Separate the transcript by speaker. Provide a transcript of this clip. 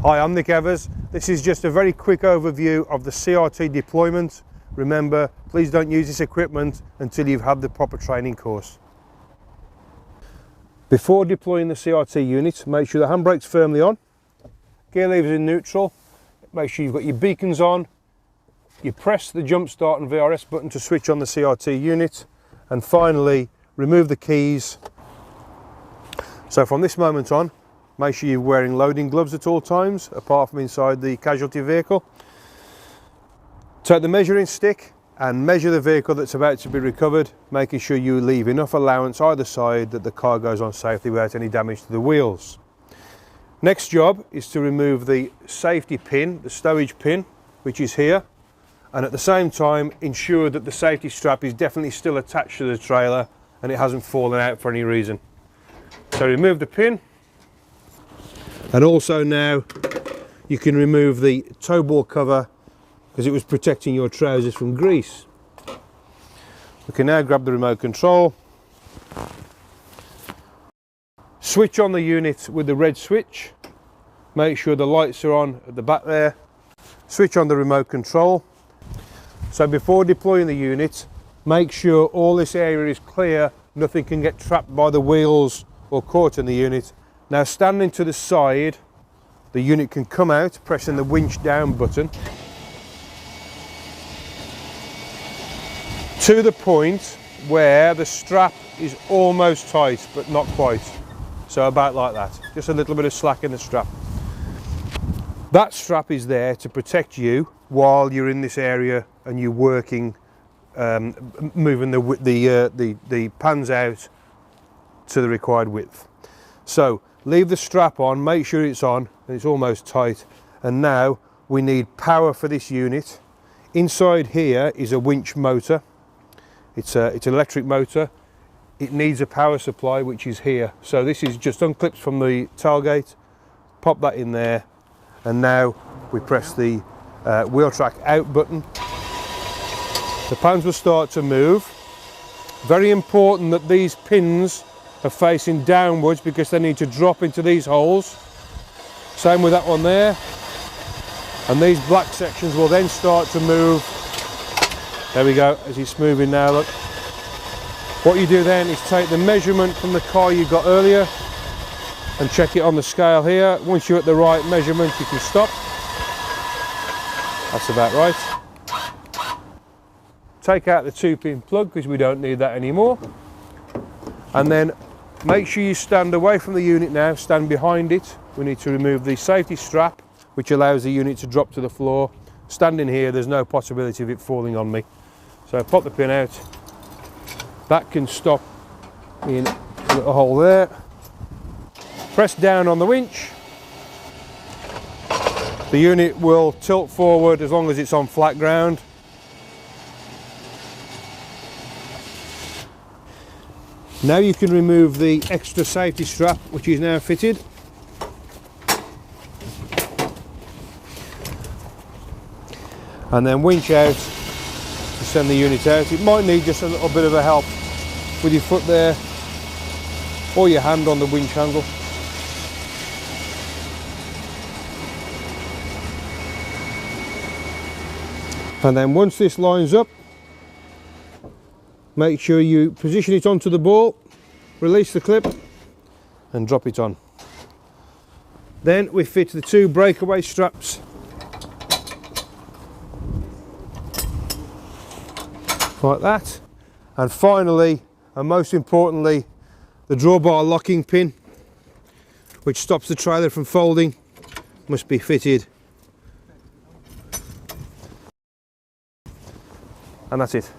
Speaker 1: Hi, I'm Nick Evers. This is just a very quick overview of the CRT deployment. Remember, please don't use this equipment until you've had the proper training course. Before deploying the CRT unit, make sure the handbrake's firmly on, gear lever's in neutral, make sure you've got your beacons on, you press the jump start and VRS button to switch on the CRT unit, and finally remove the keys. So from this moment on, make sure you're wearing loading gloves at all times, apart from inside the casualty vehicle. Take the measuring stick and measure the vehicle that's about to be recovered, making sure you leave enough allowance either side that the car goes on safely without any damage to the wheels. Next job is to remove the safety pin, the stowage pin, which is here, and at the same time ensure that the safety strap is definitely still attached to the trailer and it hasn't fallen out for any reason. So remove the pin. And also now you can remove the tow ball cover because it was protecting your trousers from grease. We can now grab the remote control, switch on the unit with the red switch, make sure the lights are on at the back there, switch on the remote control. So before deploying the unit, make sure all this area is clear, nothing can get trapped by the wheels or caught in the unit. Now standing to the side, the unit can come out pressing the winch down button to the point where the strap is almost tight but not quite. So about like that, just a little bit of slack in the strap. That strap is there to protect you while you're in this area and you're working, moving the pans out to the required width. So leave the strap on, make sure it's on and it's almost tight, and now we need power for this unit. Inside here is a winch motor. It's an electric motor. It needs a power supply, which is here. So this is just unclipped from the tailgate, pop that in there, and now we press the wheel track out button. The pans will start to move. Very important that these pins are facing downwards because they need to drop into these holes. Same with that one there. And these black sections will then start to move. There we go, as it's moving now, look. What you do then is take the measurement from the car you got earlier and check it on the scale here. Once you're at the right measurement, you can stop. That's about right. Take out the 2-pin plug because we don't need that anymore. And then make sure you stand away from the unit now, stand behind it. We need to remove the safety strap, which allows the unit to drop to the floor. Standing here, there's no possibility of it falling on me. So pop the pin out. That can stop in a little hole there. Press down on the winch. The unit will tilt forward as long as it's on flat ground. Now you can remove the extra safety strap, which is now fitted. And then winch out to send the unit out. It might need just a little bit of a help with your foot there or your hand on the winch handle. And then once this lines up, make sure you position it onto the ball, release the clip and drop it on. Then we fit the 2 breakaway straps like that, and finally and most importantly the drawbar locking pin, which stops the trailer from folding, must be fitted, and that's it.